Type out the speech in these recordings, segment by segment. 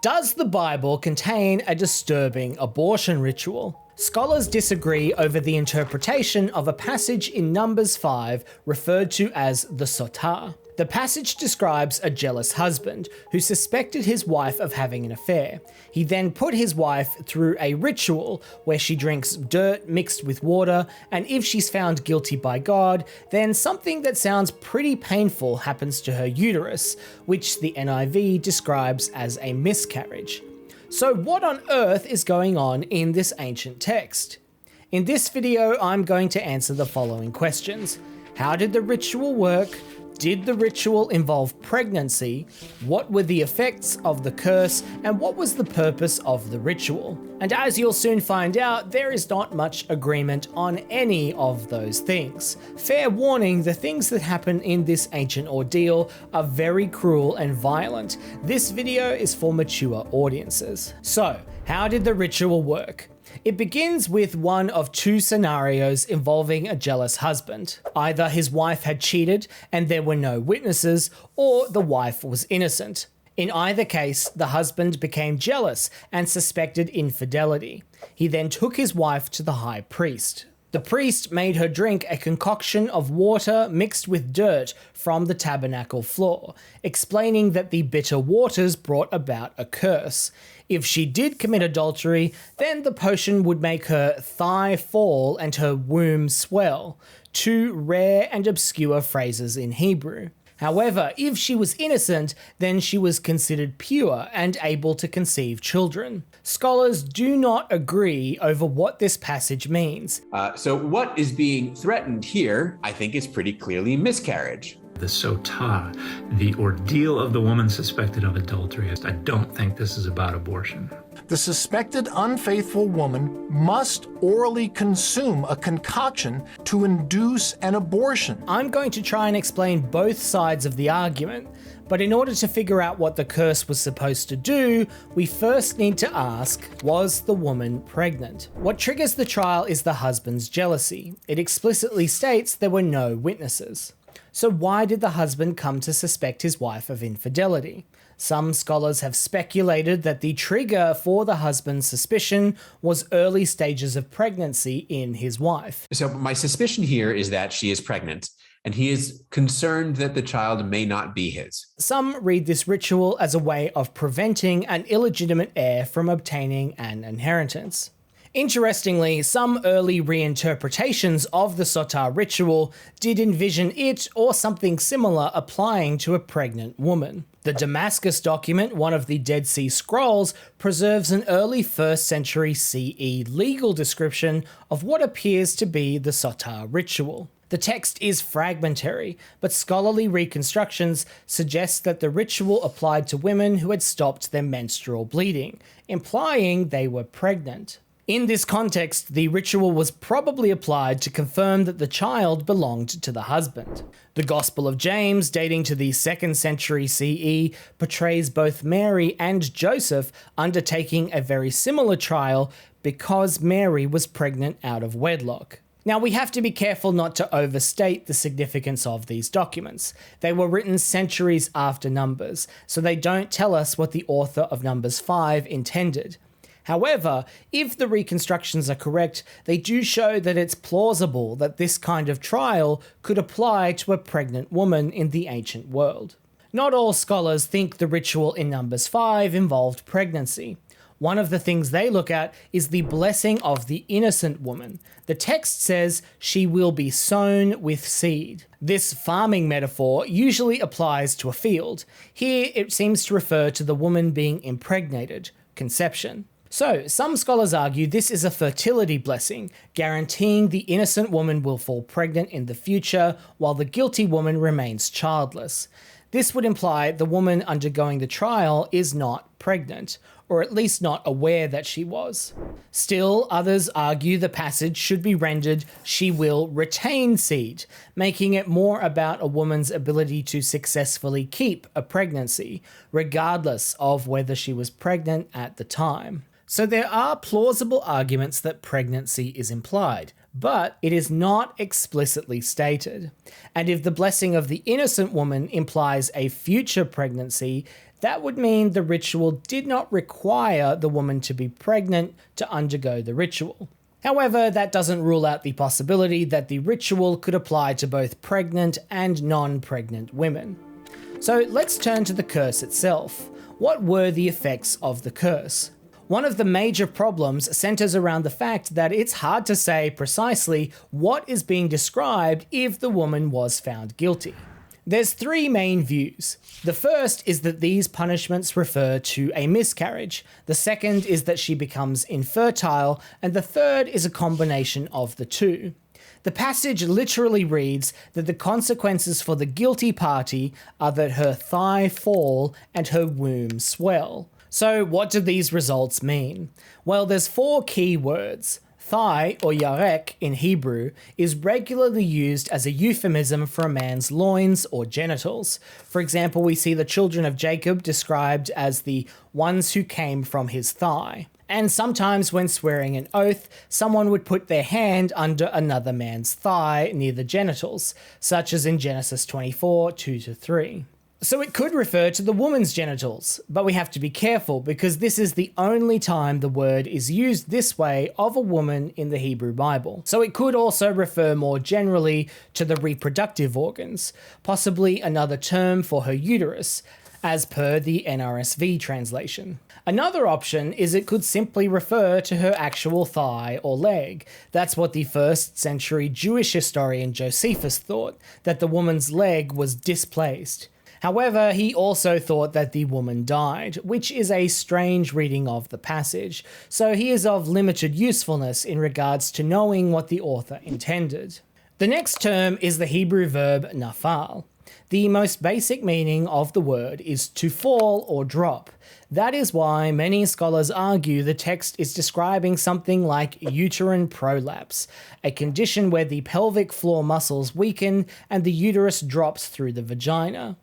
Does the Bible contain a disturbing abortion ritual? Scholars disagree over the interpretation of a passage in Numbers 5 referred to as the Sotah. The passage describes a jealous husband who suspected his wife of having an affair. He then put his wife through a ritual where she drinks dirt mixed with water, and if she's found guilty by God, then something that sounds pretty painful happens to her uterus, which the NIV describes as a miscarriage. So what on earth is going on in this ancient text? In this video, I'm going to answer the following questions. How did the ritual work? Did the ritual involve pregnancy? What were the effects of the curse? And what was the purpose of the ritual? And as you'll soon find out, there is not much agreement on any of those things. Fair warning, the things that happen in this ancient ordeal are very cruel and violent. This video is for mature audiences. So, how did the ritual work? It begins with one of two scenarios involving a jealous husband. Either his wife had cheated and there were no witnesses, or the wife was innocent. In either case, the husband became jealous and suspected infidelity. He then took his wife to the high priest. The priest made her drink a concoction of water mixed with dirt from the tabernacle floor, explaining that the bitter waters brought about a curse. If she did commit adultery, then the potion would make her thigh fall and her womb swell, two rare and obscure phrases in Hebrew. However, if she was innocent, then she was considered pure and able to conceive children. Scholars do not agree over what this passage means. So what is being threatened here, I think, is pretty clearly miscarriage. The Sotah, the ordeal of the woman suspected of adultery. I don't think this is about abortion. The suspected unfaithful woman must orally consume a concoction to induce an abortion. I'm going to try and explain both sides of the argument, but in order to figure out what the curse was supposed to do, we first need to ask, was the woman pregnant? What triggers the trial is the husband's jealousy. It explicitly states there were no witnesses. So why did the husband come to suspect his wife of infidelity? Some scholars have speculated that the trigger for the husband's suspicion was early stages of pregnancy in his wife. So my suspicion here is that she is pregnant, and he is concerned that the child may not be his. Some read this ritual as a way of preventing an illegitimate heir from obtaining an inheritance. Interestingly, some early reinterpretations of the Sotah ritual did envision it or something similar applying to a pregnant woman. The Damascus document, one of the Dead Sea Scrolls, preserves an early 1st century CE legal description of what appears to be the Sotah ritual. The text is fragmentary, but scholarly reconstructions suggest that the ritual applied to women who had stopped their menstrual bleeding, implying they were pregnant. In this context, the ritual was probably applied to confirm that the child belonged to the husband. The Gospel of James, dating to the 2nd century CE, portrays both Mary and Joseph undertaking a very similar trial because Mary was pregnant out of wedlock. Now, we have to be careful not to overstate the significance of these documents. They were written centuries after Numbers, so they don't tell us what the author of Numbers 5 intended. However, if the reconstructions are correct, they do show that it's plausible that this kind of trial could apply to a pregnant woman in the ancient world. Not all scholars think the ritual in Numbers 5 involved pregnancy. One of the things they look at is the blessing of the innocent woman. The text says she will be sown with seed. This farming metaphor usually applies to a field. Here it seems to refer to the woman being impregnated, conception. So, some scholars argue this is a fertility blessing, guaranteeing the innocent woman will fall pregnant in the future while the guilty woman remains childless. This would imply the woman undergoing the trial is not pregnant, or at least not aware that she was. Still, others argue the passage should be rendered, she will retain seed, making it more about a woman's ability to successfully keep a pregnancy, regardless of whether she was pregnant at the time. So there are plausible arguments that pregnancy is implied, but it is not explicitly stated. And if the blessing of the innocent woman implies a future pregnancy, that would mean the ritual did not require the woman to be pregnant to undergo the ritual. However, that doesn't rule out the possibility that the ritual could apply to both pregnant and non-pregnant women. So let's turn to the curse itself. What were the effects of the curse? One of the major problems centers around the fact that it's hard to say precisely what is being described if the woman was found guilty. There's three main views. The first is that these punishments refer to a miscarriage. The second is that she becomes infertile, and the third is a combination of the two. The passage literally reads that the consequences for the guilty party are that her thigh fall and her womb swell. So what do these results mean? Well, there's four key words. Thigh, or yarek in Hebrew, is regularly used as a euphemism for a man's loins or genitals. For example, we see the children of Jacob described as the ones who came from his thigh. And sometimes when swearing an oath, someone would put their hand under another man's thigh near the genitals, such as in Genesis 24, 2-3. So it could refer to the woman's genitals, but we have to be careful because this is the only time the word is used this way of a woman in the Hebrew Bible. So it could also refer more generally to the reproductive organs, possibly another term for her uterus, as per the NRSV translation. Another option is it could simply refer to her actual thigh or leg. That's what the 1st century Jewish historian Josephus thought, that the woman's leg was displaced. However, he also thought that the woman died, which is a strange reading of the passage, so he is of limited usefulness in regards to knowing what the author intended. The next term is the Hebrew verb nafal. The most basic meaning of the word is to fall or drop. That is why many scholars argue the text is describing something like uterine prolapse, a condition where the pelvic floor muscles weaken and the uterus drops through the vagina.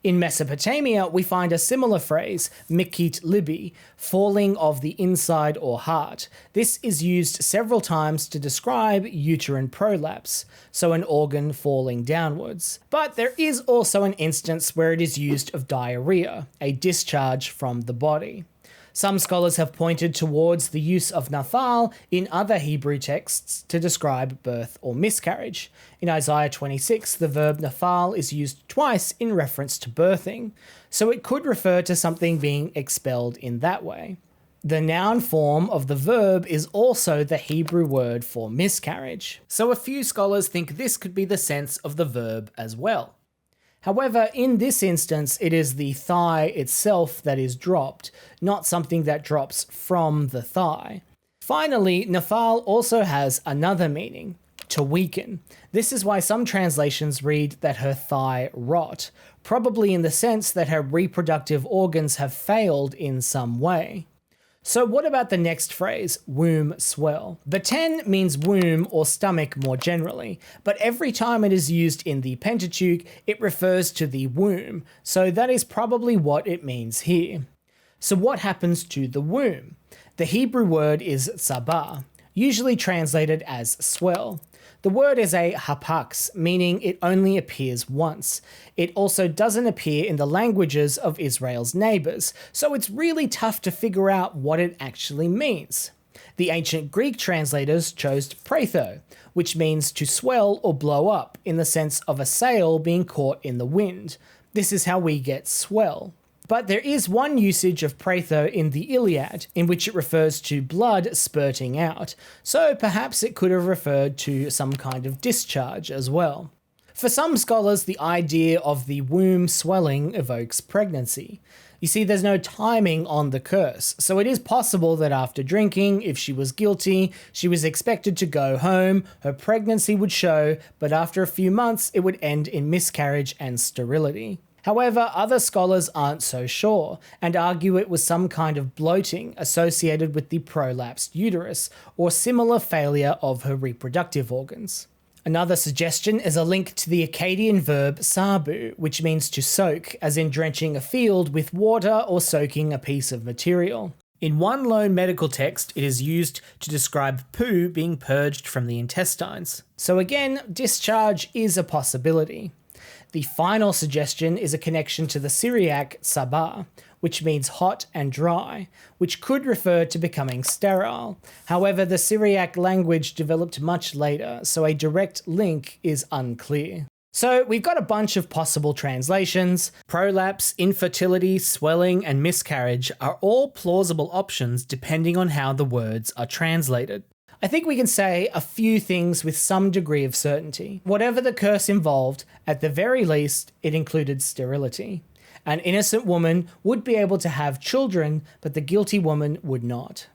In Mesopotamia, we find a similar phrase, mikit libi, falling of the inside or heart. This is used several times to describe uterine prolapse, so an organ falling downwards. But there is also an instance where it is used of diarrhea, a discharge from the body. Some scholars have pointed towards the use of nafal in other Hebrew texts to describe birth or miscarriage. In Isaiah 26, the verb nafal is used twice in reference to birthing, so it could refer to something being expelled in that way. The noun form of the verb is also the Hebrew word for miscarriage, so a few scholars think this could be the sense of the verb as well. However, in this instance, it is the thigh itself that is dropped, not something that drops from the thigh. Finally, nafal also has another meaning, to weaken. This is why some translations read that her thigh rot, probably in the sense that her reproductive organs have failed in some way. So what about the next phrase, womb swell? The 10 means womb or stomach more generally, but every time it is used in the Pentateuch, it refers to the womb, so that is probably what it means here. So what happens to the womb? The Hebrew word is sabah, usually translated as swell. The word is a hapax, meaning it only appears once. It also doesn't appear in the languages of Israel's neighbors, so it's really tough to figure out what it actually means. The ancient Greek translators chose praetho, which means to swell or blow up, in the sense of a sail being caught in the wind. This is how we get swell. But there is one usage of praetho in the Iliad, in which it refers to blood spurting out, so perhaps it could have referred to some kind of discharge as well. For some scholars, the idea of the womb swelling evokes pregnancy. You see, there's no timing on the curse, so it is possible that after drinking, if she was guilty, she was expected to go home, her pregnancy would show, but after a few months, it would end in miscarriage and sterility. However, other scholars aren't so sure, and argue it was some kind of bloating associated with the prolapsed uterus, or similar failure of her reproductive organs. Another suggestion is a link to the Akkadian verb sabu, which means to soak, as in drenching a field with water or soaking a piece of material. In one lone medical text, it is used to describe poo being purged from the intestines. So again, discharge is a possibility. The final suggestion is a connection to the Syriac sabah, which means hot and dry, which could refer to becoming sterile. However, the Syriac language developed much later, so a direct link is unclear. So we've got a bunch of possible translations. Prolapse, infertility, swelling, and miscarriage are all plausible options depending on how the words are translated. I think we can say a few things with some degree of certainty. Whatever the curse involved, at the very least, it included sterility. An innocent woman would be able to have children, but the guilty woman would not.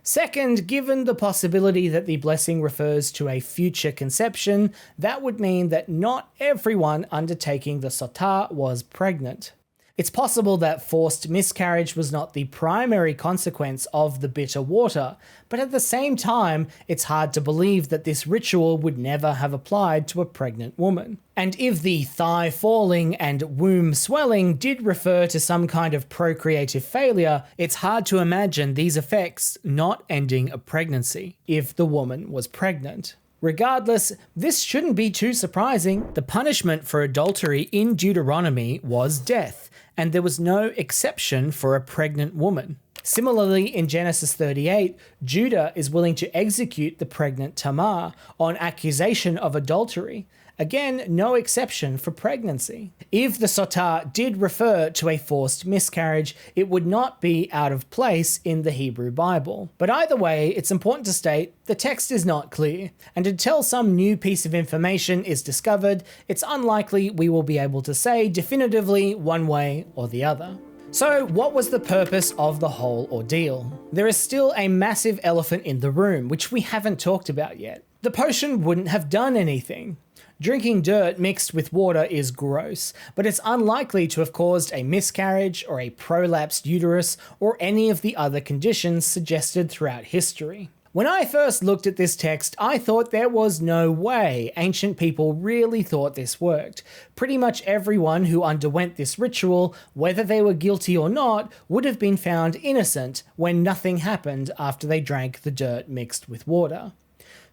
Second, given the possibility that the blessing refers to a future conception, that would mean that not everyone undertaking the Sotah was pregnant. It's possible that forced miscarriage was not the primary consequence of the bitter water, but at the same time, it's hard to believe that this ritual would never have applied to a pregnant woman. And if the thigh falling and womb swelling did refer to some kind of procreative failure, it's hard to imagine these effects not ending a pregnancy, if the woman was pregnant. Regardless, this shouldn't be too surprising. The punishment for adultery in Deuteronomy was death, and there was no exception for a pregnant woman. Similarly, in Genesis 38, Judah is willing to execute the pregnant Tamar on accusation of adultery. Again, no exception for pregnancy. If the Sotah did refer to a forced miscarriage, it would not be out of place in the Hebrew Bible. But either way, it's important to state the text is not clear, and until some new piece of information is discovered, it's unlikely we will be able to say definitively one way or the other. So, what was the purpose of the whole ordeal? There is still a massive elephant in the room, which we haven't talked about yet. The potion wouldn't have done anything. Drinking dirt mixed with water is gross, but it's unlikely to have caused a miscarriage or a prolapsed uterus or any of the other conditions suggested throughout history. When I first looked at this text, I thought there was no way ancient people really thought this worked. Pretty much everyone who underwent this ritual, whether they were guilty or not, would have been found innocent when nothing happened after they drank the dirt mixed with water.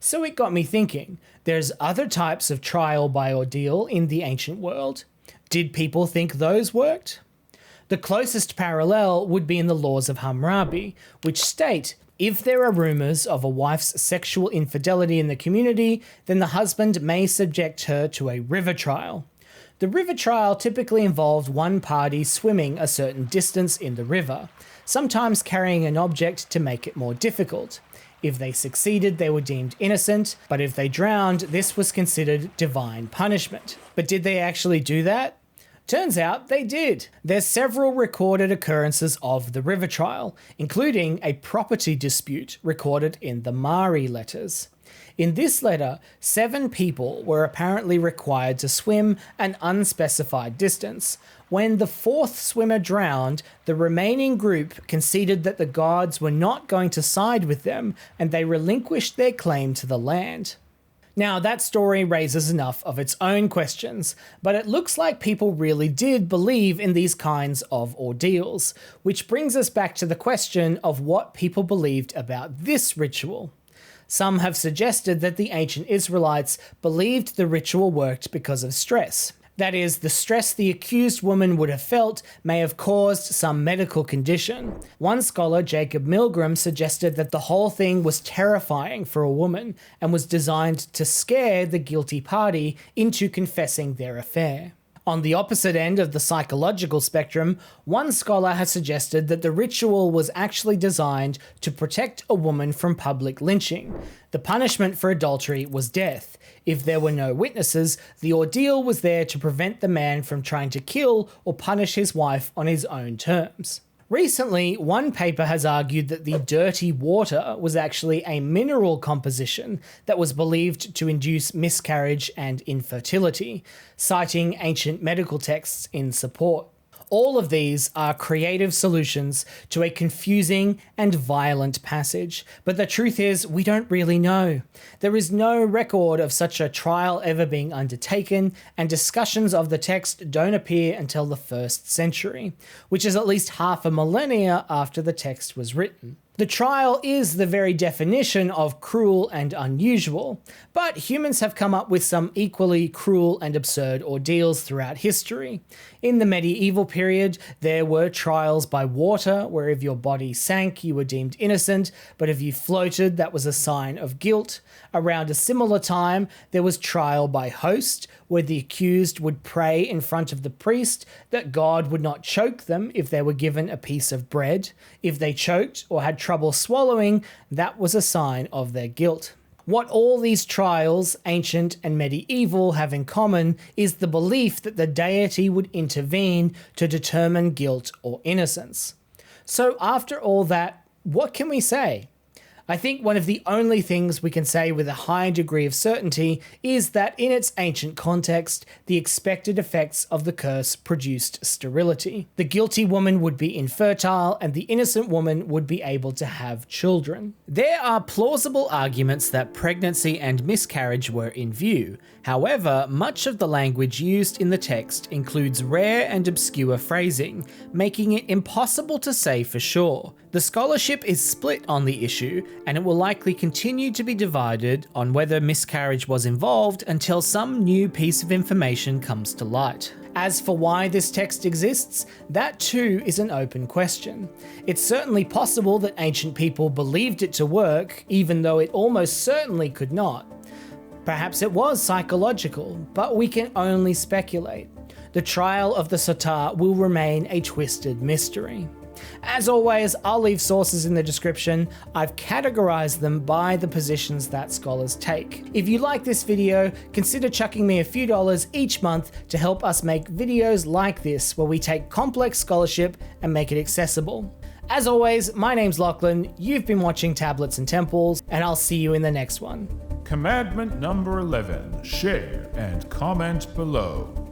So it got me thinking, there's other types of trial by ordeal in the ancient world. Did people think those worked? The closest parallel would be in the laws of Hammurabi, which state, if there are rumours of a wife's sexual infidelity in the community, then the husband may subject her to a river trial. The river trial typically involved one party swimming a certain distance in the river, sometimes carrying an object to make it more difficult. If they succeeded, they were deemed innocent, but if they drowned, this was considered divine punishment. But did they actually do that? Turns out they did. There's several recorded occurrences of the river trial, including a property dispute recorded in the Mari letters. In this letter, 7 people were apparently required to swim an unspecified distance. When the 4th swimmer drowned, the remaining group conceded that the gods were not going to side with them, and they relinquished their claim to the land. Now, that story raises enough of its own questions, but it looks like people really did believe in these kinds of ordeals, which brings us back to the question of what people believed about this ritual. Some have suggested that the ancient Israelites believed the ritual worked because of stress. That is, the stress the accused woman would have felt may have caused some medical condition. One scholar, Jacob Milgram, suggested that the whole thing was terrifying for a woman and was designed to scare the guilty party into confessing their affair. On the opposite end of the psychological spectrum, one scholar has suggested that the ritual was actually designed to protect a woman from public lynching. The punishment for adultery was death. If there were no witnesses, the ordeal was there to prevent the man from trying to kill or punish his wife on his own terms. Recently, one paper has argued that the dirty water was actually a mineral composition that was believed to induce miscarriage and infertility, citing ancient medical texts in support. All of these are creative solutions to a confusing and violent passage, but the truth is we don't really know. There is no record of such a trial ever being undertaken, and discussions of the text don't appear until the 1st century, which is at least half a millennia after the text was written. The trial is the very definition of cruel and unusual, but humans have come up with some equally cruel and absurd ordeals throughout history. In the medieval period, there were trials by water, where if your body sank, you were deemed innocent, but if you floated, that was a sign of guilt. Around a similar time, there was trial by host, where the accused would pray in front of the priest that God would not choke them if they were given a piece of bread. If they choked or had trouble swallowing, that was a sign of their guilt. What all these trials, ancient and medieval, have in common is the belief that the deity would intervene to determine guilt or innocence. So after all that, what can we say? I think one of the only things we can say with a high degree of certainty is that in its ancient context, the expected effects of the curse produced sterility. The guilty woman would be infertile and the innocent woman would be able to have children. There are plausible arguments that pregnancy and miscarriage were in view. However, much of the language used in the text includes rare and obscure phrasing, making it impossible to say for sure. The scholarship is split on the issue, and it will likely continue to be divided on whether miscarriage was involved until some new piece of information comes to light. As for why this text exists, that too is an open question. It's certainly possible that ancient people believed it to work, even though it almost certainly could not. Perhaps it was psychological, but we can only speculate. The trial of the Sotah will remain a twisted mystery. As always, I'll leave sources in the description. I've categorized them by the positions that scholars take. If you like this video, consider chucking me a few dollars each month to help us make videos like this, where we take complex scholarship and make it accessible. As always, my name's Lachlan, you've been watching Tablets and Temples, and I'll see you in the next one. Commandment number 11, share and comment below.